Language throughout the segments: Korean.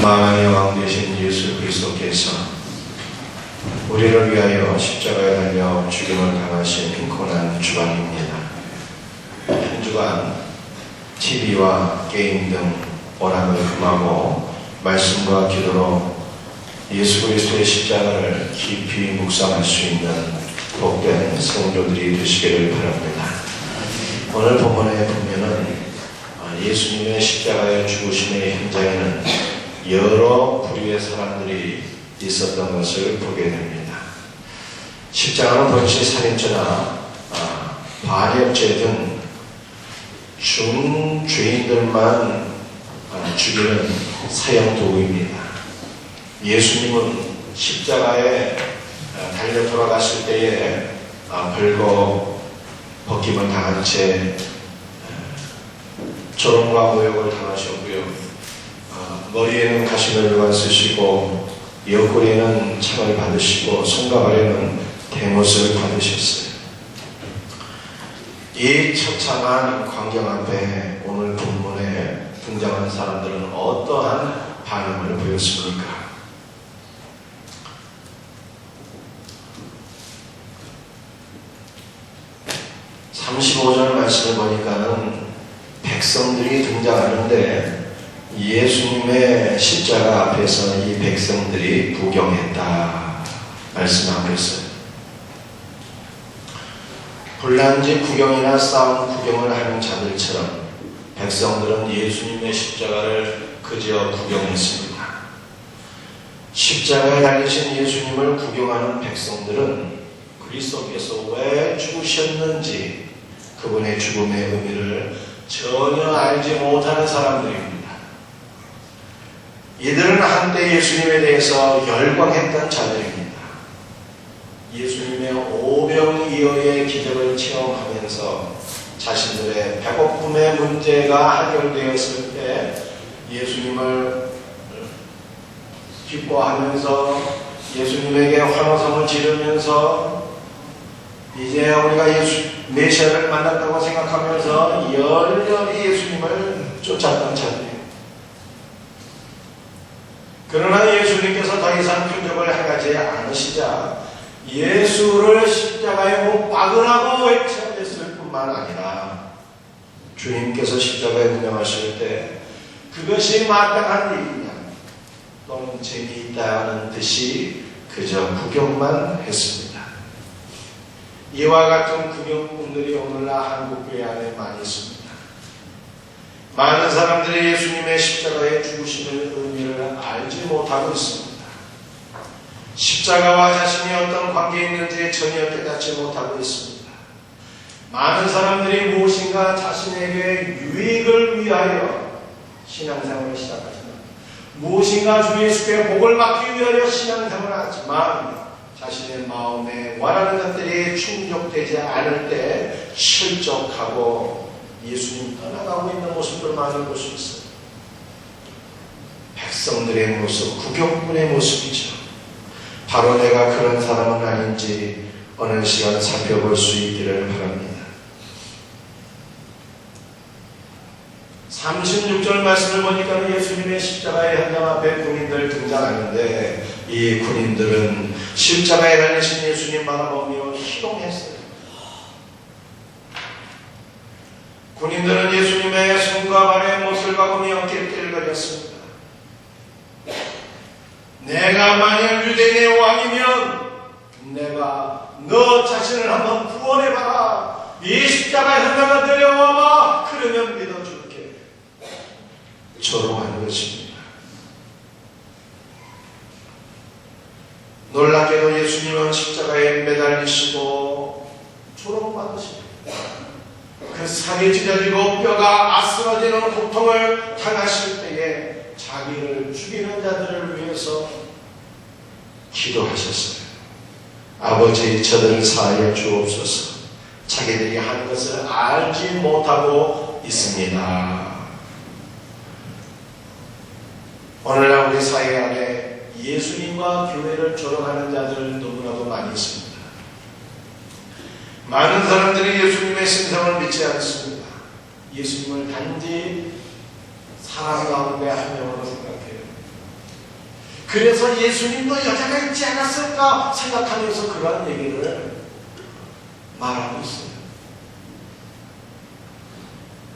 만왕의 왕 되신 예수 그리스도께서 우리를 위하여 십자가에 달려 죽임을 당하신 고난 주간입니다. 한 주간 TV와 게임 등 오락을 금하고 말씀과 기도로 예수 그리스도의 십자가를 깊이 묵상할 수 있는 복된 성도들이 되시기를 바랍니다. 오늘 본문의 본면은 예수님의 십자가의 죽으심의 현장에는 여러 부류의 사람들이 있었던 것을 보게 됩니다. 십자가는 번시 살인죄나 반역죄 등 중죄인들만 죽이는 사형 도구입니다. 예수님은 십자가에 달려 돌아갔을 때에 벌거 벗김을 당한 채 조롱과 모욕을 당하셨고요. 머리에는 가시면류관 쓰시고 옆구리에는 창을 받으시고 손과 발에는 대못을 받으셨어요. 이 처참한 광경 앞에 오늘 본문에 등장한 사람들은 어떠한 반응을 보였습니까? 35절 말씀을 보니까는 백성들이 등장하는데 예수님의 십자가 앞에서 이 백성들이 구경했다 말씀하고 있어요. 불난지 구경이나 싸움 구경을 하는 자들처럼 백성들은 예수님의 십자가를 그저 구경했습니다. 십자가에 달리신 예수님을 구경하는 백성들은 그리스도께서 왜 죽으셨는지 그분의 죽음의 의미를 전혀 알지 못하는 사람들입니다. 이들은 한때 예수님에 대해서 열광했던 자들입니다. 예수님의 오병이어의 기적을 체험하면서 자신들의 배고픔의 문제가 해결되었을 때 예수님을 기뻐하면서 예수님에게 환호성을 지르면서 이제 우리가 메시아를 만났다고 생각하면서 열렬히 예수님을 쫓았던 자들이에요. 그러나 예수님께서 더 이상 표적을 행하지 않으시자 예수를 십자가에 못 박으라고 외쳐냈을 뿐만 아니라 주님께서 십자가에 운영하실 때 그것이 마땅한 일이냐 또는 재미있다는 듯이 그저 구경만 했습니다. 이와 같은 구경꾼들이 오늘날 한국교회 안에 많이 있습니다. 많은 사람들이 예수님의 십자가의 죽으심의 의미를 알지 못하고 있습니다. 십자가와 자신이 어떤 관계에 있는지 전혀 깨닫지 못하고 있습니다. 많은 사람들이 무엇인가 자신에게 유익을 위하여 신앙생활을 시작하지만 무엇인가 주 예수께 복을 받기 위하여 신앙생활을 하지만 자신의 마음에 원하는 것들이 충족되지 않을 때 실족하고 예수님 떠나가고 있는 모습을 많이 볼 수 있어요. 백성들의 모습, 구경꾼의 모습이죠. 바로 내가 그런 사람은 아닌지 어느 시간 살펴볼 수 있기를 바랍니다. 36절 말씀을 보니까 예수님의 십자가의 현장 앞에 군인들 등장하는데 이 군인들은 십자가에 달리신 예수님 바라보며 희롱했어요. 군인들은 예수님의 손과 발에 못을 박으며 낄낄거렸습니다. 내가 만약 유대인의 왕이면 내가 너 자신을 한번 구원해봐라. 이 십자가 현장을 데려와봐. 그러면 믿어줄게. 조롱하는 것입니다. 놀랍게도 예수님은 십자가에 매달리시고 조롱받으십니다. 그 살이 찢어지고 뼈가 아스러지는 고통을 당하실 때에 자기를 죽이는 자들을 위해서 기도하셨어요. 아버지, 저들을 사하여 주옵소서. 자기들이 한 것을 알지 못하고 있습니다. 오늘날 우리 사회 안에 예수님과 교회를 조롱하는 자들 너무나도 많이 있습니다. 많은 사람들이 예수님의 신성을 믿지 않습니다. 예수님을 단지 사람 가운데 한 명으로 생각해요. 그래서 예수님도 여자가 있지 않았을까 생각하면서 그러한 얘기를 말하고 있어요.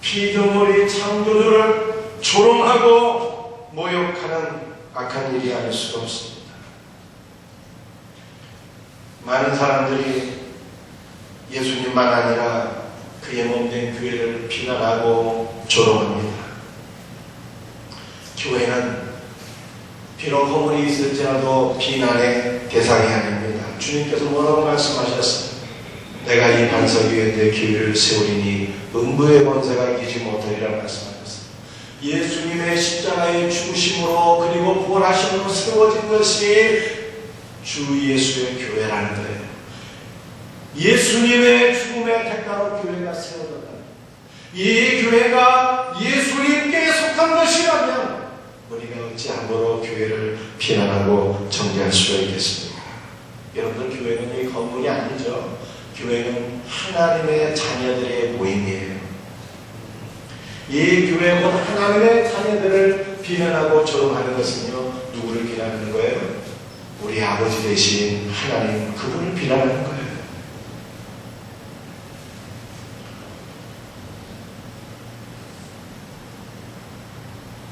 피조물이 창조주를 조롱하고 모욕하는 악한 일이 아닐 수가 없습니다. 많은 사람들이 예수님만 아니라 그의 몸된 교회를 비난하고 조롱합니다. 교회는 비록 허물이 있을지라도 비난의 대상이 아닙니다. 주님께서 뭐라고 말씀하셨어요? 내가 이 반석 위에 내 교회를 세우리니 음부의 권세가 이기지 못하리라 말씀하셨어요. 예수님의 십자가의 죽으심으로 그리고 부활하심으로 세워진 것이 주 예수의 교회라는 거예요. 예수님의 죽음의 대가로 교회가 세워졌다. 이 교회가 예수님께 속한 것이라면 우리가 어찌 함부로 교회를 비난하고 정죄할 수가 있겠습니까? 여러분들, 교회는 이 건물이 아니죠. 교회는 하나님의 자녀들의 모임이에요. 이 교회 곧 하나님의 자녀들을 비난하고 조롱하는 것은요, 누구를 비난하는 거예요? 우리 아버지 되신 하나님, 그분을 비난하는 거예요.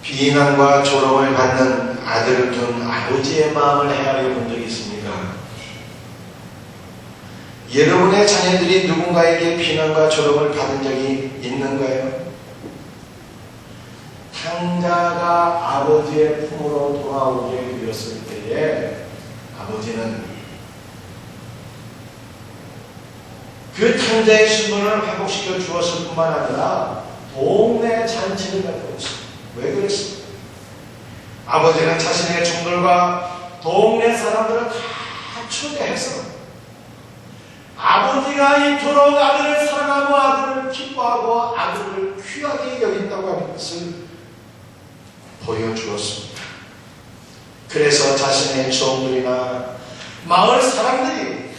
비난과 조롱을 받는 아들을 둔 아버지의 마음을 헤아려 본 적이 있습니까? 여러분의 자녀들이 누군가에게 비난과 조롱을 받은 적이 있는가요? 탕자가 아버지의 품으로 돌아오게 되었을 때에 아버지는 그 탕자의 신분을 회복시켜 주었을 뿐만 아니라 동네 잔치를 베풀었습니다. 왜 그랬습니까? 아버지는 자신의 종들과 동네 사람들을 다 초대해서 아버지가 이토록 아들을 사랑하고 아들을 기뻐하고 아들을 귀하게 여긴다고 하는 것을 보여주었습니다. 그래서 자신의 종들이나 마을 사람들이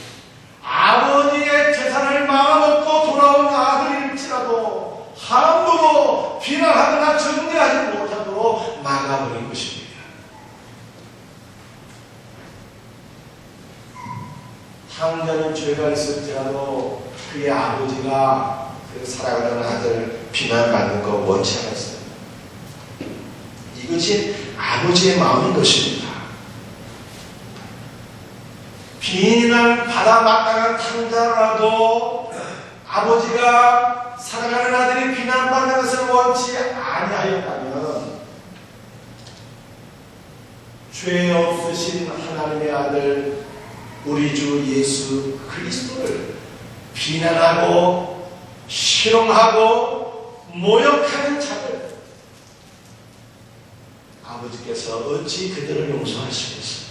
아버지의 재산을 마음먹고 돌아온 아들일지라도 함부로 비난하거나 정죄하지 못하도록 막아버린 것입니다. 탕자는 죄가 있을지라도 그의 아버지가 그 살아가는 아들 비난받는 거 원치 않았어요. 이것이 아버지의 마음인 것입니다. 비난받아 마땅한 탕자라도 아버지가 사랑하는 아들이 비난받는 것을 원치 아니하였다면 죄 없으신 하나님의 아들 우리 주 예수 그리스도를 비난하고 실용하고 모욕하는 자들, 아버지께서 어찌 그들을 용서하시겠어요?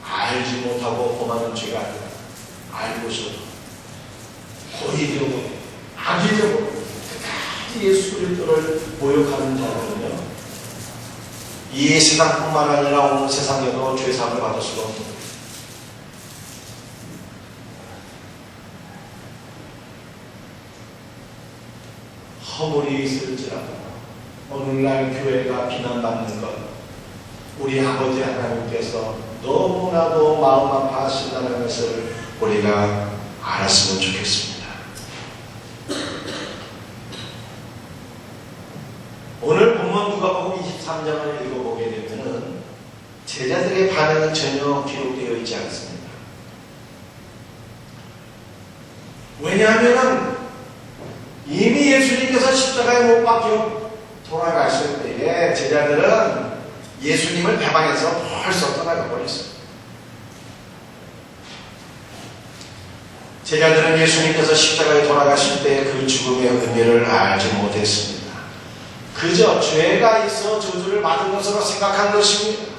알지 못하고 범하는 죄가 아니라 알고서도 고의적으로 악의적으로 끝까지 예수 그리스도를 모욕하는 자들은요, 이 세상뿐만 아니라 온 세상에도 죄사함을 받을 수가 없습니다. 허물이 있을지라도 오늘날 교회가 비난받는 것, 우리 아버지 하나님께서 너무나도 마음 아파하신다는 것을 우리가 알았으면 좋겠습니다. 오늘 본문 누가복음 23장을 읽어보게 되면 제자들의 반응은 전혀 기록되어 있지 않습니다. 왜냐하면 이미 예수님께서 십자가에 못 박혀 돌아가실 때에 제자들은 예수님을 배반해서 벌써 떠나가 버렸어요. 제자들은 예수님께서 십자가에 돌아가실 때 그 죽음의 의미를 알지 못했습니다. 그저 죄가 있어 저주를 받은 것으로 생각한 것입니다.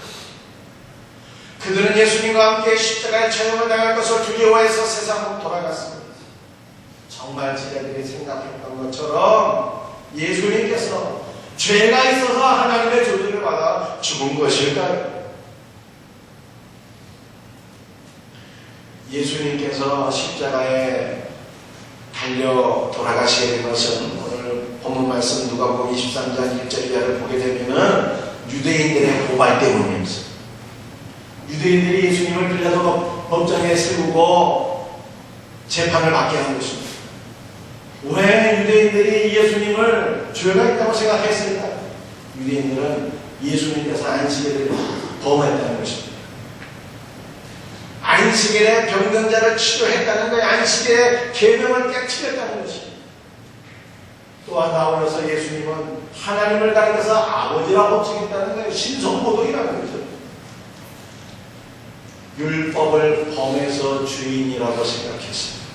그들은 예수님과 함께 십자가의 처형을 당할 것을 두려워해서 세상으로 돌아갔습니다. 정말 제자들이 생각했던 것처럼 예수님께서 죄가 있어서 하나님의 저주를 받아 죽은 것일까요? 예수님께서 십자가에 달려 돌아가시게 된 것은 오늘 본문 말씀 누가복음 23장 1절 이하를 보게 되면은 유대인들의 고발 때문이었어요. 유대인들이 예수님을 빌라도 법정에 세우고 재판을 받게 한 것입니다. 왜 유대인들이 예수님을 죄가 있다고 생각했을까? 유대인들은 예수님께서 안식일을 범했다는 것입니다. 안식일에 병든자를 치료했다는 거예요. 안식일에 계명을 깨뜨렸다는 것입니다. 또한 아울러서 예수님은 하나님을 가리켜서 아버지라고 지겠다는 거예요. 신성모독이라는 거죠. 율법을 범해서 주인이라고 생각했습니다.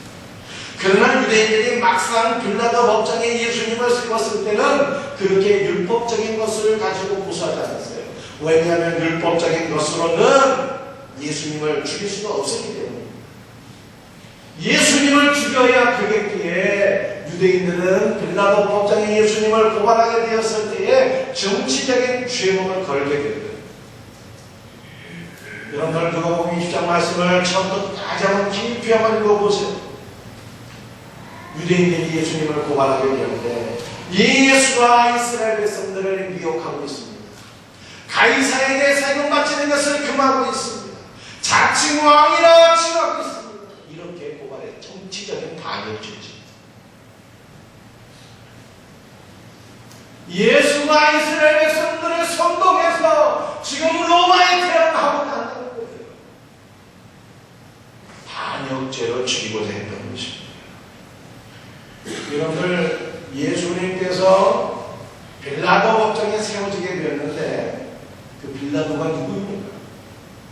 그러나 유대인들이 막상 빌라도 법정에 예수님을 세웠을 때는 그렇게 율법적인 것을 가지고 무수하지 않았어요. 왜냐하면 율법적인 것으로는 예수님을 죽일 수가 없었기 때문입니다. 예수님을 죽여야 되겠기에 유대인들은 빌라도 법정에 예수님을 고발하게 되었을 때에 정치적인 죄목을 걸게 됩니다. 여러분들 누가복음 20장 말씀을 처음부터 끝까지 한번 깊이 한번 읽어보세요. 유대인들이 예수님을 고발하게 되는데 예수가 이스라엘 백성들을 미혹하고 있습니다. 가이사에게 세금 바치는 것을 금하고 있습니다. 자칭 왕이라 칭하고 있습니다. 이렇게 고발해 정치적인 반역죄죠. 예수가 이스라엘 백성들을 선동해서 지금 로마에 태양하고 있다는 거예요. 반역죄로 죽이고자 했던 것입니다. 여러분들 예수님께서 빌라도 법정에 세워지게 되었는데 그 빌라도가 누구입니까?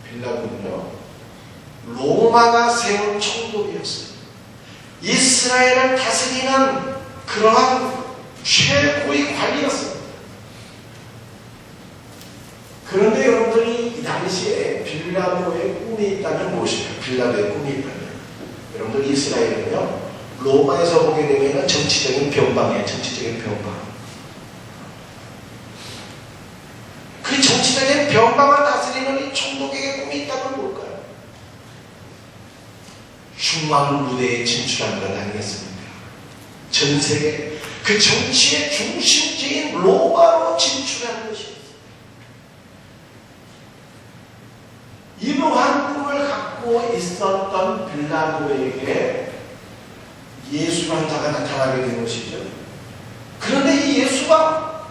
빌라도는요 로마가 세운 총독이었어요. 이스라엘을 다스리는 그러한 최고의 관리였습니다. 그런데 여러분들이 이 당시에 빌라도의 꿈이 있다면 무엇일까요? 빌라도의 꿈이 있다면 여러분들 이스라엘은요 로마에서 보게 되면 정치적인 변방이에요. 정치적인 변방. 그 정치적인 변방을 다스리는 이 총독에게 꿈이 있다면 뭘까요? 흉왕 무대에 진출한 것 아니겠습니까? 전 세계 그 정치의 중심지인 로마로 진출하는 것입니다. 이러한 꿈을 갖고 있었던 빌라도에게 예수라는 자가 나타나게 된 것이죠. 그런데 이 예수가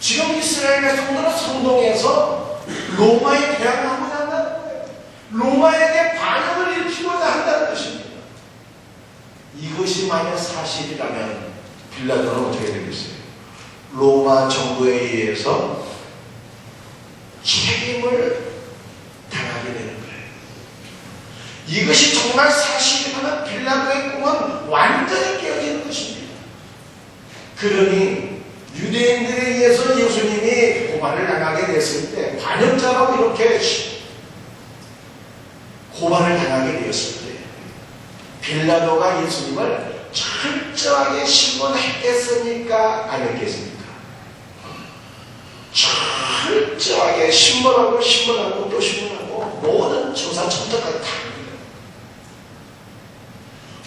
지금 이스라엘 백성들을 선동해서 로마에 대항하고자 한다는 거예요. 로마에게 반역을 일으키고자 한다는 것입니다. 이것이 만약 사실이라면 빌라도는 어떻게 되겠어요? 로마 정부에 의해서 책임을 당하게 되는 거예요. 이것이 정말 사실이라면 빌라도의 꿈은 완전히 깨어지는 것입니다. 그러니 유대인들에 의해서 예수님이 고발을 당하게 됐을 때 반역자라고 이렇게 고발을 당하게 되었을 때 빌라도가 예수님을 철저하게 신문했겠습니까? 안 했겠습니까? 철저하게 신문하고 또 신문하고 모든 조사 첨부까지 다 합니다.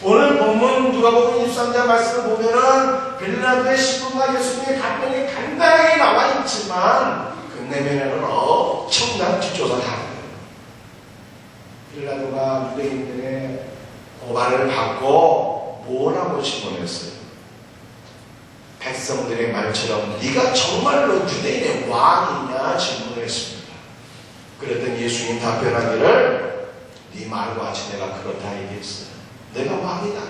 오늘 본문 누가복음 23장 말씀을 보면은 빌라도의 신문과 예수님의 답변이 간단하게 나와 있지만 그 내면에는 엄청난 뒷조사가 다 합니다. 빌라도가 유대인들의 고발을 받고 뭐라고 신문했어요? 백성들의 말처럼 네가 정말로 유대인의 왕이냐 질문을 했습니다. 그랬더니 예수님 답변하기를 네 말과 같이 내가 그렇다 얘기했어요. 내가 왕이다.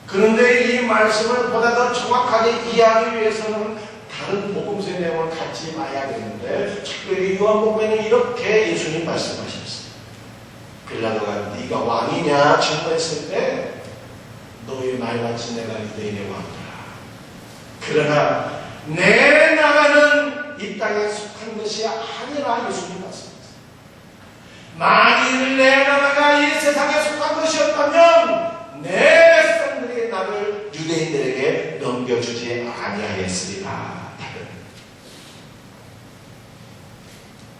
그런데 이 말씀을 보다 더 정확하게 이해하기 위해서는 다른 복음서의 내용을 갖지 마야 되는데 특별히 요한복음에는 이렇게 예수님 말씀하셨어요. 빌라도가 네가 왕이냐 질문했을 때 너의 말같이 내가 유대인의 왕이다. 그러나 내 나라는 이 땅에 속한 것이 아니라 예수님 말씀하셨어요. 만일 내 나라가 이 세상에 속한 것이었다면 내 백성들이 나를 유대인들에게 넘겨주지 아니하였으리라.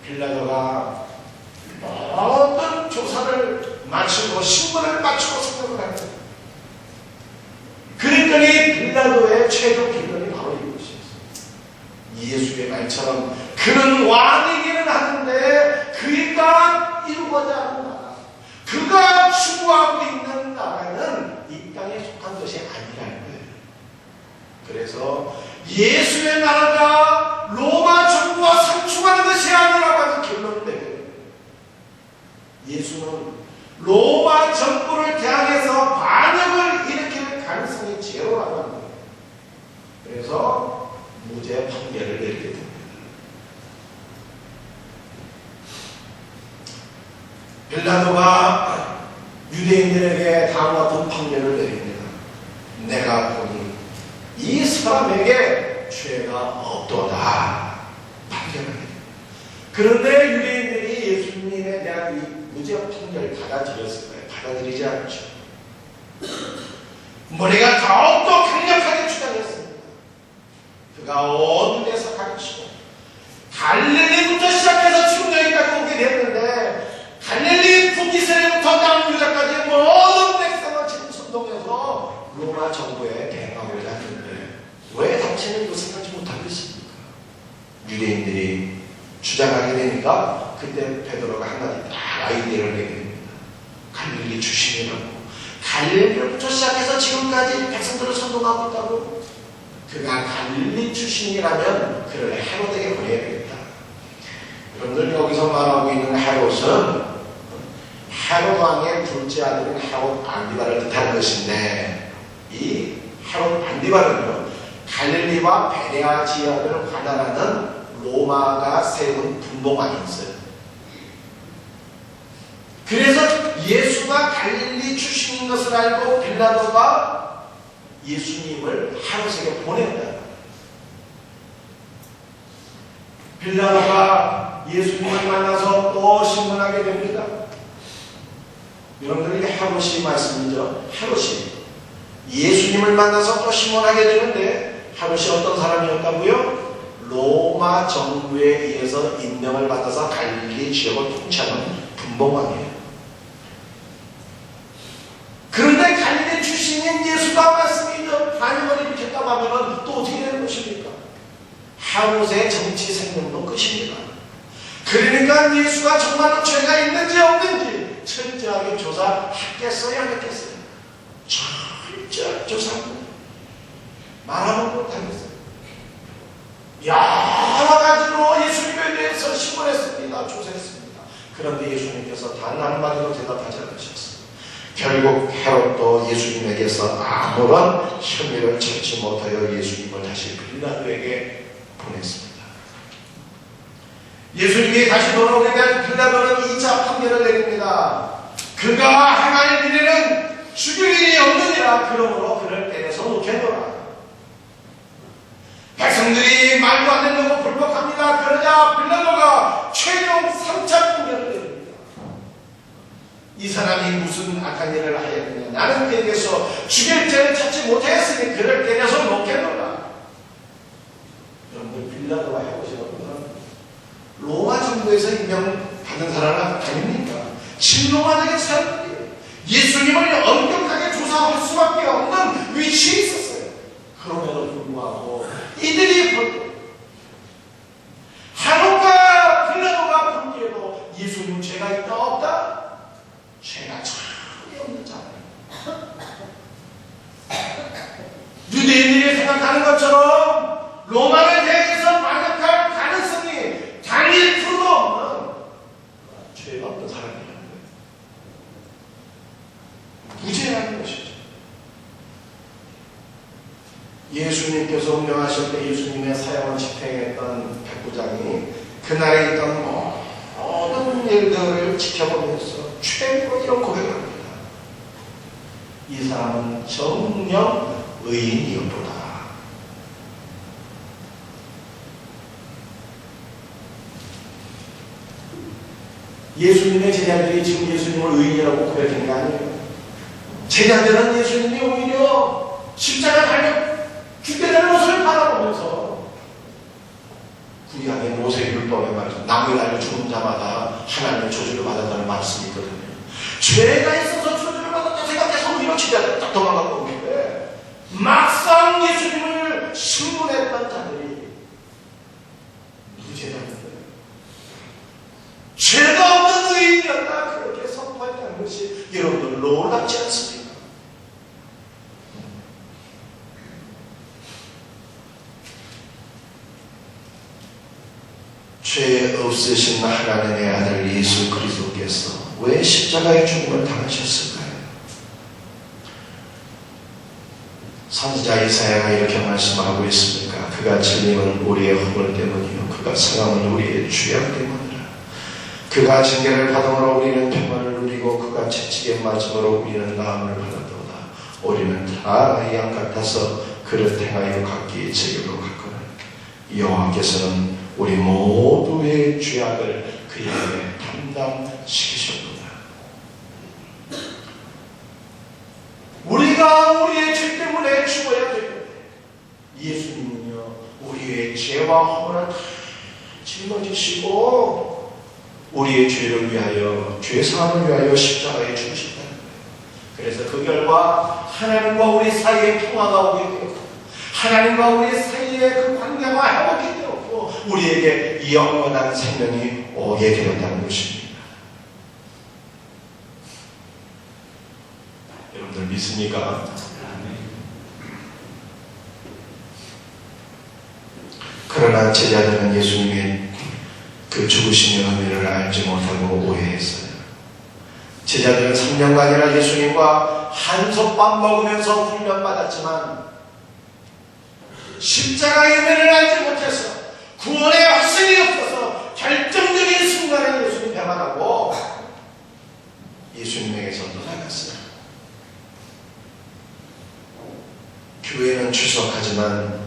빌라도가 모든 조사를 마치고 신문을 마치고 생각을 합니다. 그랬더니 빌라도의 최종 결론이 바로 이것이었어요. 예수의 말처럼 그는 왕이기는 하는데 그가 이루고자 하는 나라, 그가 추구하고 있는 나라는 이 땅에 속한 것이 아니라는 거예요. 그래서 예수의 나라가 로마 정부와 상충하는 것이 아니라고 하는 결론을 내려요. 예수는 로마 정부를 대항해서 반역을 일으킬 가능성이 제로라고 하는 거예요. 그래서 무죄 판결을 내리게 됩니다. 빌라도가 유대인들에게 다음과 같은 판결을 내립니다. 내가 보니 이 사람에게 죄가 없도다 판결을 내립니다. 그런데 유대인들이 예수님에 대한 이 무죄 판결을 받아들였을 거예요. 받아들이지 않죠. 머리가 더욱더 강력하게 주장했습니다. 그가 어느 데서 가르치고 갈릴리부터 시작해서 지금 여기까지 오게 됐는데 갈릴리 북이스라엘부터 남유다까지 모든 백성을 지금 선동해서 로마 정부에 대항하고자 하는데 왜 당신은 이것을 하지 못하고 있습니까? 유대인들이 주장하게 되니까 그때 베드로가 한마디 딱 아이디어를 내게 됩니다. 갈릴리 출신이라고, 갈릴리부터 시작해서 지금까지 백성들을 선동하고 있다고. 그가 갈릴리 출신이라면 그를 헤롯에게 보내야 되겠다. 여러분들 여기서 말하고 있는 헤롯은 헤롯 왕의 둘째 아들인 헤롯 안디바를 뜻하는 것인데, 이 헤롯 안디바는요 갈릴리와 베레아 지역을 관할하는 로마가 세운 분봉왕이었어요. 그래서 예수가 갈릴리 출신인 것을 알고 빌라도가 예수님을 헤롯에게 보냈다. 빌라도가 예수님을 만나서 또 신문하게 됩니다. 여러분들이 헤롯이 말씀이죠. 헤롯이 예수님을 만나서 또 신문하게 되는데 헤롯이 어떤 사람이었다고요? 로마 정부에 의해서 임명을 받아서 갈릴리 지역을 통치하는 분봉왕이에요. 그런데 갈릴리 출신인 예수가 말씀이죠. 반역을 일으켰다고 하면 또 어떻게 되는 것입니까? 헤롯의 정치 생명도 끝입니다. 그러니까 예수가 정말로 죄가 있는지 없는지 철저하게 조사했겠어요? 안 했겠어요? 철저하게 조사합니다. 말하면 못하겠어요. 여러 가지로 예수님에 대해서 신문했습니다. 조사했습니다. 그런데 예수님께서 단 한마디로 대답하지 않으셨어요. 결국 헤롯도 예수님에게서 아무런 혐의를 찾지 못하여 예수님을 다시 빌라도에게 보냈습니다. 예수님이 다시 돌아오게 된 빌라도는 2차 판결을 내립니다. 그가 행할 일에는 죽일 일이 없느니라. 그러므로 그를 때려서 놓겠노라. 백성들이 말도 안 된다고 불복합니다. 그러자 빌라도가 최종 3차 판결을 내립니다. 이 사람이 무슨 악한 일을 하였느냐. 나는 그에게서 죽일 죄를 찾지 못했으니 그를 때려서 놓겠노라. 여러분들 빌라도가 해보시는 로마 정부에서 임명받은 사람 아닙니까? 친로마적인 사람들이 예수님을 엄격하게 조사할 수밖에 없는 위치에 있었어요. 그럼에도 불구하고 이들이 헤롯과 빌라도가 보기에도 예수님 죄가 있다 없다? 죄가 전혀 없는 자예요. 유대인들이 생각하는 것처럼 로마를 대해서 반역할 가능성이 단 1%도 없는 죄가 없는 사람이라는 거예요. 무죄라는 것이죠. 예수님께서 운명하실 때 예수님의 사형을 집행했던 백부장이 그날에 있던 모든 일들을 지켜보면서 최고로 이런 고백을 합니다. 이 사람은 정녕 의인이었도다. 예수님의 제자들이 지금 예수님을 의인이라고 고백하는 게 아니에요. 제자들은 예수님이 오히려 십자가 달려 죽게 되는 것을 바라보면서 구약의 모세율법에 말이죠. 나무에 달려 죽은 자마다 하나님의 저주를 받았다는 말씀이 있거든요. 죄가 있어서 저주를 받았다 생각해서 오히려 제자들 딱 도망가고 오는데 막상 예수님을 신문했던 자들이 제자들은 죄가 없는 의인이었다 그렇게 선포했다는 것이 여러분들 놀랍지 않습니까? 죄 없으신 하나님의 아들 예수 그리스도께서 왜 십자가의 죽음을 당하셨을까요? 선지자 이사야가 이렇게 말씀하고 있습니까? 그가 질림은 우리의 허물 때문이요 그가 상함은 우리의 죄악 때문이라. 그가 징계를 받음으로 우리는 평안을 누리고 그가 채찍에 맞음으로 우리는 나음을 받았도다. 우리는 다 양 같아서 그를 행하여 각기 제게로 갔거늘 여호와께서는 우리 모두의 죄악을 그에게 담당시키셨도다. 우리가 우리의 죄 때문에 죽어야 되는데 예수님은요 우리의 죄와 허물을 다 짊어지시고 우리의 죄를 위하여 죄사함을 위하여 십자가에 죽으셨다는 거예요. 그래서 그 결과 하나님과 우리 사이에 평화가 오게 되었고 하나님과 우리 사이에 그 관계가 회복이 되었고 우리에게 영원한 생명이 오게 되었다는 것입니다. 여러분들 믿습니까? 그러나 제자들은 예수님의 그 죽으심의 의미를 알지 못하고 오해했어요. 제자들은 3년간이나 예수님과 한솥밥 먹으면서 훈련받았지만 십자가의 의미를 알지 못해서 구원의 확신이 없어서 결정적인 순간에 예수님 배반하고 예수님에게서 떠나갔어요. 교회는 출석하지만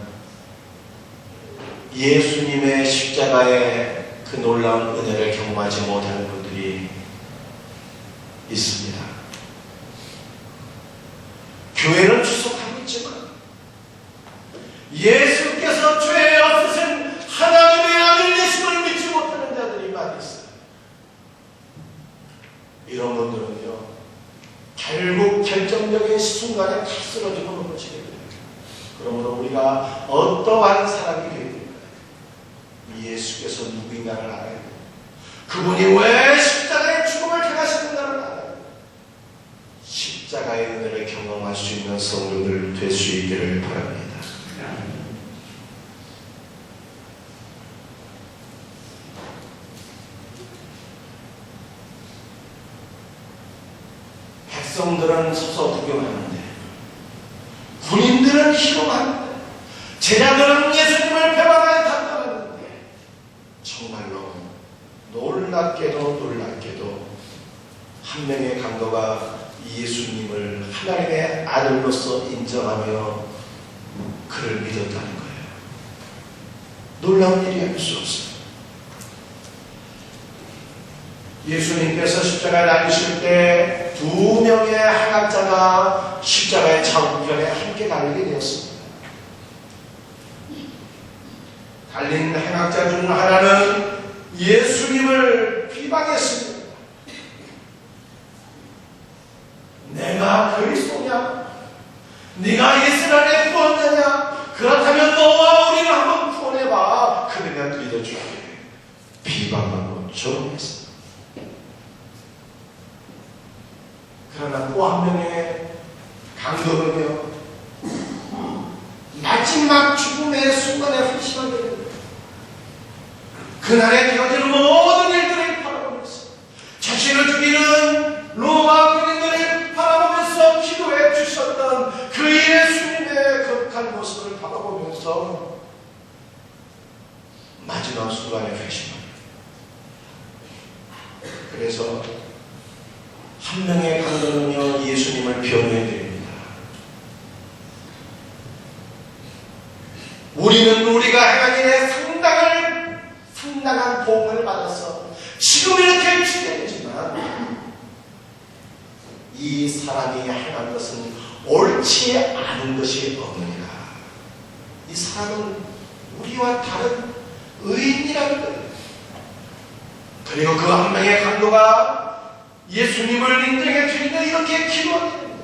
예수님의 십자가의 그 놀라운 은혜를 경험하지 못하는 분들이 있습니다. 교회는 출석하고 있지만 예수께서 죄에 없으신 하나님의 아들 예수를 믿지 못하는 자들이 많이 있어요. 이런 분들은요 결국 결정적인 순간에 다 쓰러지고 넘어지게 돼요. 그러므로 우리가 어떠한 사람이 되어야 될까요? 예수께서 누구인가를 알아야 돼요. 그분이 왜 십자가의 죽음을 택하시는가를 알아야 돼요. 십자가의 은혜를 경험할 수 있는 성도들 될 수 있기를 바랍니다. 백성들은 서서 구경하는데 군인들은 희롱하는데 제자들은 예수님을 배반하여 담당하는데 정말로 놀랍게도 한 명의 강도가 예수님을 하나님의 아들로서 인정하며 그를 믿었다는 거예요. 놀라운 일이 아닐 수 없어요. 예수님께서 십자가에 달리실 때 2명의 항학자가 십자가의 좌우편에 함께 달리게 되었습니다. 달린 행악자 중 하나는 예수님을 비방했습니다. 내가 그리스도냐? 네가 이스라엘의 구원자냐? 그렇다면 너와 우리를 한번 구원해봐. 그러면 믿어줄게. 비방하고 조롱했습니다. 그러나 또 한 명의 강도는요 마지막 죽음의 순간에 확신하게 됩니다. 그날에 되어지는 모든 일들을 바라보면서 자신을 죽이는 로마 군인들을 바라보면서 기도해 주셨던 그 예수님의 극한 모습을 바라보면서 마지막 순간에 회심합니다. 그래서 한 명의 강도는요 예수님을 변호해드립니다. 우리는 우리가 행한 일에 상당한 보응을 받아서 지금 이렇게 주되지만 이 사람이 행한 것은 옳지 않은 것이 없느니라. 이 사람은 우리와 다른 의인이라는 거예요. 그리고 그 한 명의 강도가 예수님을 인정해 주는데 이렇게 기도합니다.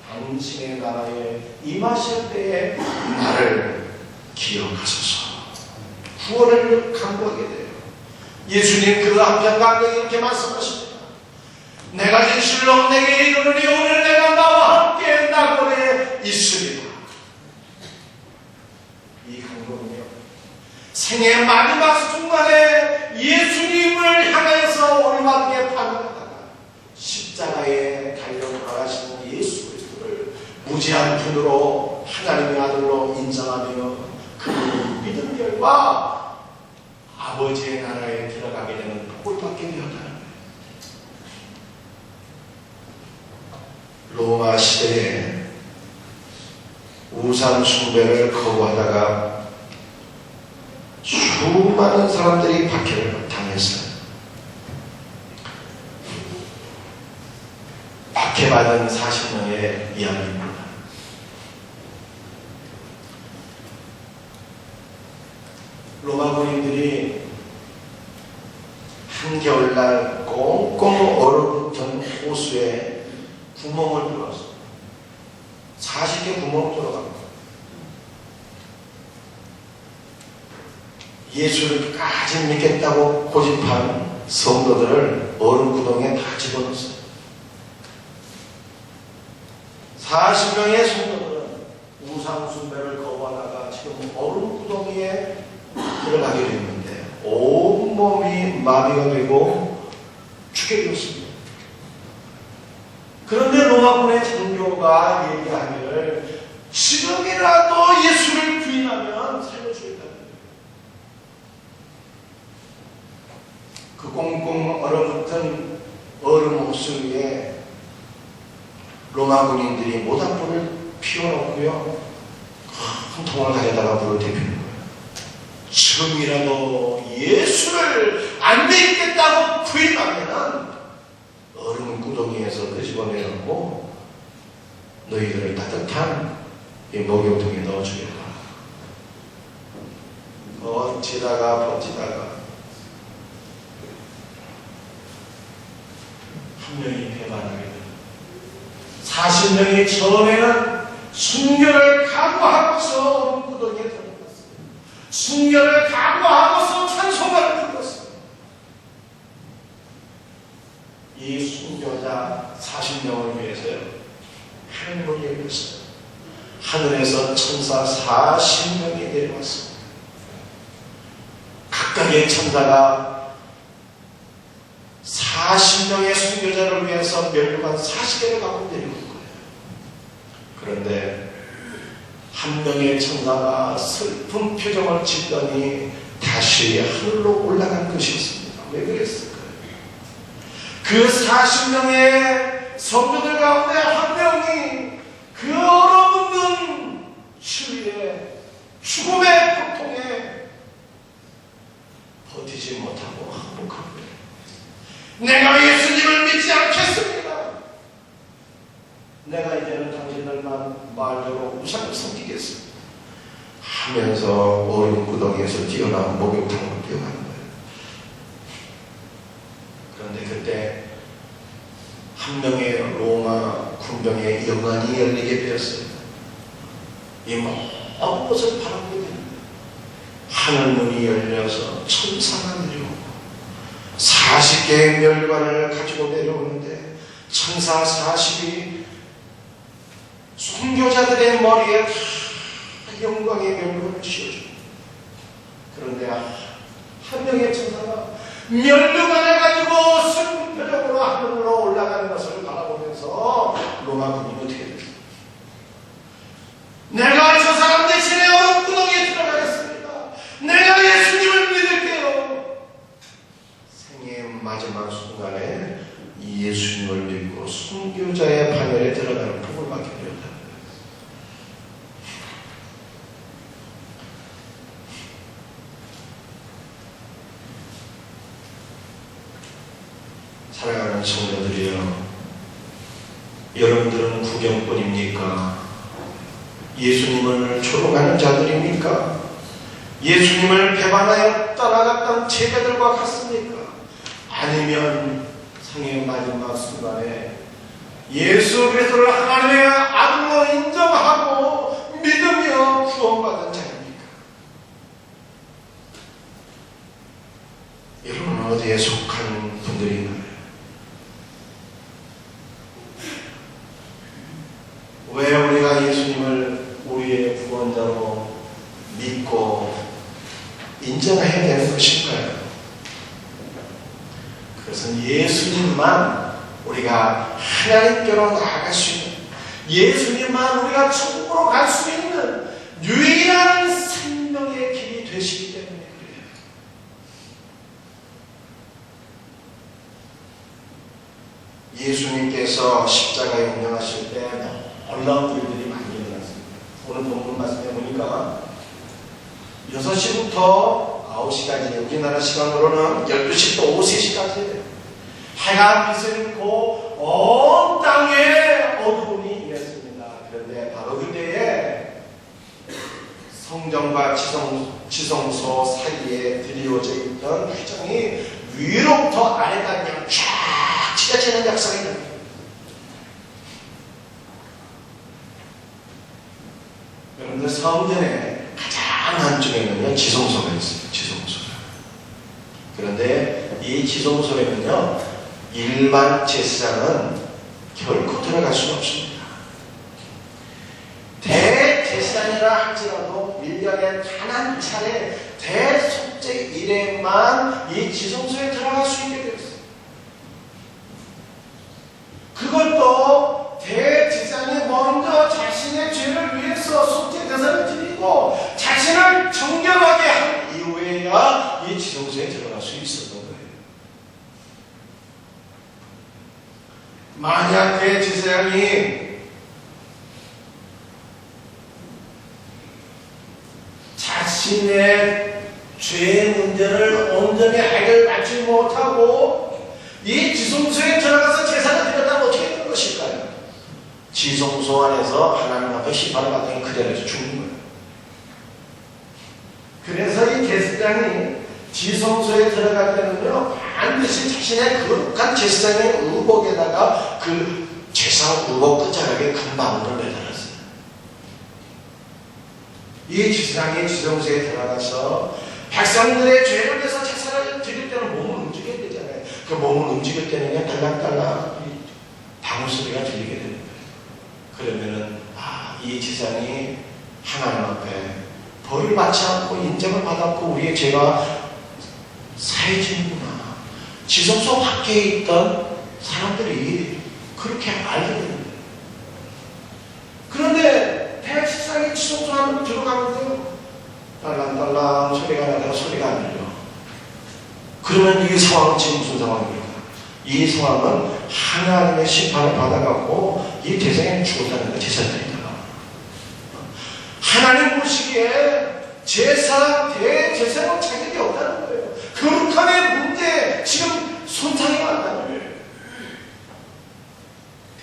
당신의 나라에 임하실 때에 나를 기억하소서. 구원을 강구하게 돼요. 예수님 그 한편 강경에 이렇게 말씀하십니다. 내가 진실로 내게 이르노니 오늘 내가 나와 함께 낙원에 있으리라. 이 강도는요, 생애 마지막 순간에 예수님을 향해서 오르막에 반응하다가 십자가에 달려 돌아가신 예수 그리스도를 무지한 분으로 하나님의 아들로 인정하며 그 믿음 결과 아버지의 나라에 들어가게 되는 복을 받게 되었다는 거예요. 로마 시대에 우상 숭배를 거부하다가 수많은 사람들이 박해를 당했어요. 박해받은 40명의 이야기입니다. 로마 군인들이 한겨울날 꽁꽁 얼어붙은 호수에 구멍을 뚫었어. 40개 구멍을 뚫어갑니다. 예수를 끝까지 믿겠다고 고집한 성도들을 얼음 구덩이에 다 집어넣었어요. 40명의 성도들은 우상 숭배를 거부하다가 지금 얼음 구덩이에 들어가게 됐는데 온몸이 마비가 되고 죽게 되었습니다. 그런데 로마군의 장교가 얘기하기를 지금이라도 예수를 부인하면 살려주겠다. 그 꽁꽁 얼어붙은 얼음 호수 위에 로마 군인들이 모닥불을 피워놓고요, 큰 통을 가져다가 불을 데피는 거예요. 지금이라도 예수를 안 믿겠다고 부인하면 얼음 구덩이에서 끄집어내놓고 너희들을 따뜻한 이 목욕통에 넣어주겠다. 버티다가 한 명이 배반하게 됩니다. 40명이 처음에는 순교를 각오하고서 얼음 구덩이에 들어갔어요. 순교를 각오하고서 찬송가를 불렀어요. 이 순교자 40명을 위해서요, 하늘문이 열렸어요. 하늘에서 천사 40명이 내려왔습니다. 각각의 천사가 40명의 순교자를 위해서 멸류관 40개를 갖고 내려온 거예요. 그런데 한 명의 천사가 슬픈 표정을 짓더니 다시 하늘로 올라간 것이었습니다. 왜 그랬을까요? 그 40명의 성도들 가운데 한 명이 그 얼어붙는 추위에, 죽음의 고통에 버티지 못하고 항복한 거예요. 내가 예수님을 믿지 않겠습니다. 내가 이제는 당신들만 말대로 우상을 섬기겠습니다 하면서 얼음 구덩이에서 뛰어나온 목욕탕으로 뛰어가는 거예요. 그런데 그때 한 명의 로마 군병의 영안이 열리게 되었습니다. 이 먼 곳을 바라보게 됩니다. 하늘문이 열려서 천사가 내려오고 40개의 멸관을 가지고 내려오는데 천사 40이 순교자들의 머리에 다 영광의 멸관을 씌워줍니다. 그런데 한 명의 천사가 멸관을 가지고 슬픈 표정으로 하늘로 올라가는 것을 바라보면서 로마 군인이 어떻게 됐습니까? 내가 저 사람 대신에 얼음 구덩이에 들어가겠습니다. 내가 예수님을 믿을게요. 생애의 마지막 순간에 예수님을 믿고 순교자의 반열에 들어가는 복을 받게 되었다. 사랑하는 성도들이여, 여러분들은 구경꾼입니까? 예수님을 조롱하는 자들입니까? 예수님을 배반하여 떠나갔던 제자들과 같습니까? 아니면 생애의 마지막 순간에 예수 그리스도를 하나님의 아들로 인정하고 믿으며 구원받은 자입니까? 여러분은 어디에 속한 분들인가요? 왜 우리가 예수님을 우리의 구원자로 믿고 인정해야 되는 것인가요? 그것은 예수님만 우리가 하나님께로 나아갈 수 있는, 예수님만 우리가 천국으로 갈 수 있는 유일한 생명의 길이 되시기 때문에 그래요. 예수님께서 십자가에 운명하실 때 놀라운 일들이 많이 일어났습니다. 오늘 본문 말씀에 보니까 6시부터 9시까지, 우리나라 시간으로는 12시부터 오후 3시까지 해가 빛을 잃고 온 땅에 어두움이 임했습니다. 그런데 바로 그때에 성전과 지성소 사이에 드리워져 있던 휘장이 위로부터 아래까지 그냥 쫙 찢어지는 역사가 있는 거예요. 여러분들, 성전에 가장 한쪽에는요 지성소가 있어요. 지성소가. 그런데 이 지성소에는요 일반 제사장은 결코 들어갈 수가 없습니다. 대제사장이라 할지라도 1년에 단 한 차례 대속죄일에만 이 지성소에 들어갈 수 있게 되었어요. 그것도 대제사장이 먼저 자신의 죄를 위해서 속죄 대사를 드리고 자신을 정결하게 한 이후에야 이 지성소에 들어갈 수 있었던 거예요. 만약 대제사장이 자신의 죄 문제를 온전히 해결받지 못하고 이 지성소에 들어가서 제사를 드렸다면 어떻게 되는 것일까요? 지성소 안에서 하나님 앞에 심판을 받으니 그대로에서 죽는 거예요. 그래서 이 제사장이 지성소에 들어갈 때는요 반드시 자신의 거룩한 제사장의 의복에다가 그 제사 의복 끝자락에 금방울을 매달았어요. 이 제사장이 지성소에 들어가서 백성들의 죄를 위해서 제사를 드릴 때는 몸을 움직여야 되잖아요. 그 몸을 움직일 때는 딸랑딸랑 방울 소리가 들리게 되는 거예요. 그러면은 이 제사장이 하나님 앞에 벌을 받지 않고 인정을 받았고 우리의 죄가 사해지는구나. 지성소 밖에 있던 사람들이 그렇게 알게 되는 거예요. 그런데 대제사장이 지성소 안으로 들어가는데요 딸랑딸랑 소리가 나다가 소리가 안 들려. 그러면 이 상황은 지금 무슨 상황입니까? 이 상황은 하나님의 심판을 받아갖고 이 대제사장이 죽었다는 거예요. 제사장이다가 하나님 보시기에 대제사장 자격이 없다는 거예요. 거룩함의 문제에 지금 손상이 왔다는 거예요.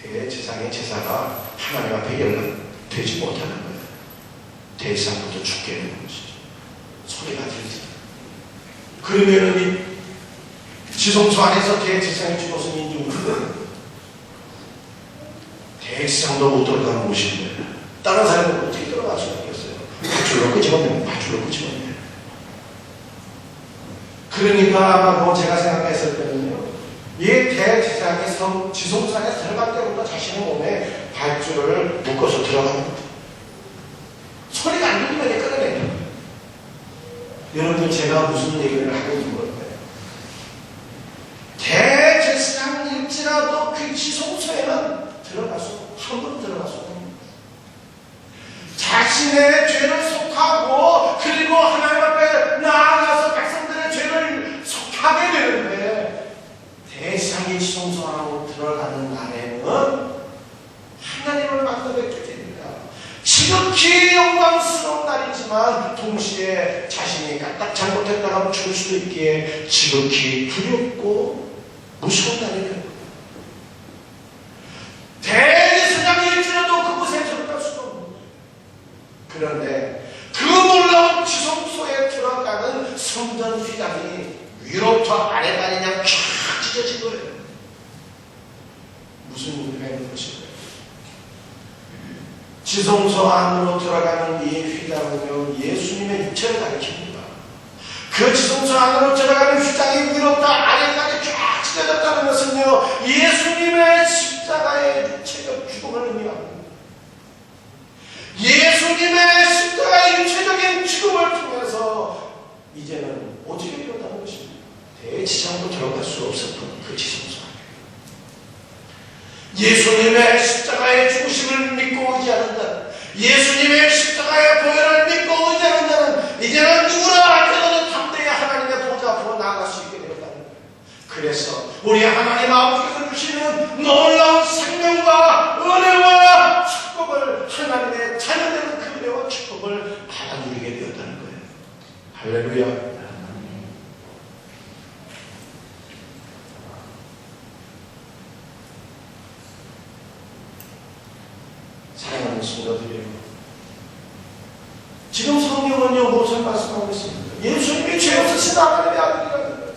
대제사장의 제사가 하나님 앞에 연락되지 못하는 거예요. 대제사장부터 죽게 되는 것이죠. 소리가 들리지. 그러면은 이 지성소 안에서 대제사장이 죽어서 인중을 대제사장도 못 들어가는 곳인데 다른 사람은 어떻게 들어갈 수 있겠어요? 밧줄로 끄집어내면 밧줄로 끄집어내요. 그러니까 아마 제가 생각했을 때는요 이 대제사장이 지성소 안에 들어갈 때부터 자신의 몸에 밧줄을 묶어서 들어가는 거예요. 소리가 안 들리면 끌어내는 거예요. 여러분들 제가 무슨 얘기를 하고 있는 걸까요? 대제사장일지라도 그 지성소에는 한 번 들어갈 수 없는 거예요. 자신의 죄를 속하고 그리고 하나님 앞에 나아가서 백성들의 죄를 속하게 되는데 대제사장이 지성소 안으로 들어가는 날에는 하나님을 만나뵙게 됩니다. 지극히 영광스러운 날이지만 동시에 자신이 까딱 잘못했다가 죽을 수도 있기에 지극히 두렵고 무서운 날이 됩니다. 대제사장일지라도 그곳에 들어갈 수도 없는 거예요. 그런데 그 놀라운 지성소에 들어가는 성전 휘장이 위로부터 아래까지 그냥 쫙 찢어진 거예요. 무슨 의미가 있는 것일까요? 지성소 안으로 들어가는 이 휘장은요 예수님의 육체를 가리킵니다. 그 지성소 안으로 들어가는 휘장이 예수님의 십자가의 육체적 죽음을 의미합니다. 예수님의 십자가의 육체적인 죽음을 통해서 이제는 어떻게 되었다는 것입니다. 대지상도 들어갈 수 없었던 그 지성소. 예수님의 십자가의 죽으심을 믿고 의지하는 자는, 예수님의 십자가의 보혈을 믿고 의지하는 자는 이제는 누구나 앞에서는 담대히 하나님의 보좌 앞으로 나아갈 수 있게 되었다는 거예요. 그래서 우리 하나님 아버지께서 주시는 놀라운 생명과 은혜와 축복을, 하나님의 자녀되는 그 은혜와 축복을 받아 누리게 되었다는 거예요. 할렐루야. 사랑하는 성도들이요, 지금 성경은요 무엇을 말씀하고 있습니까? 예수님이 죄 없으신 하나님의 아들이라는 거예요.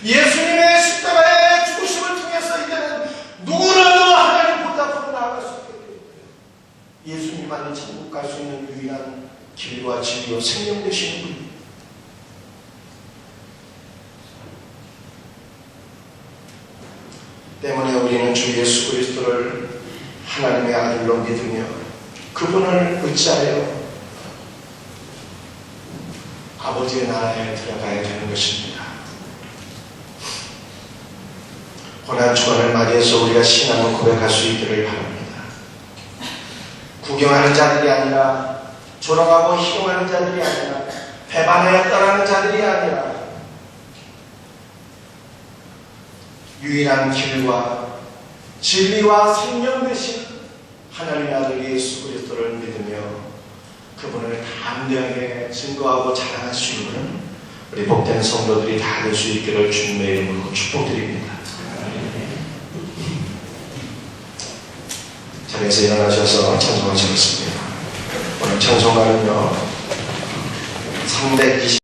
예수님의 십자가의 죽으심을 통해서 이제는 누구라도 하나님 보좌 앞으로 나아갈 수 있게 돼요. 예수님만이 천국 갈 수 있는 유일한 길과 진리와 생명 되시는 분. 때문에 우리는 주 예수 그리스도를 하나님의 아들로 믿으며 그분을 의지하여 아버지의 나라에 들어가야 되는 것입니다. 고난 주간을 맞이해서 우리가 신앙을 고백할 수 있기를 바랍니다. 구경하는 자들이 아니라, 졸업하고 희롱하는 자들이 아니라, 배반하였다라는 자들이 아니라, 유일한 길과 진리와 생명 되신 하나님의 아들 예수 그리스도를 믿으며 그분을 담대하게 증거하고 자랑할 수 있는 우리 복된 성도들이 다 될 수 있기를 주님의 이름으로 축복드립니다. 자리에서 일어나셔서 찬송하시겠습니다. 오늘 찬송가는요 320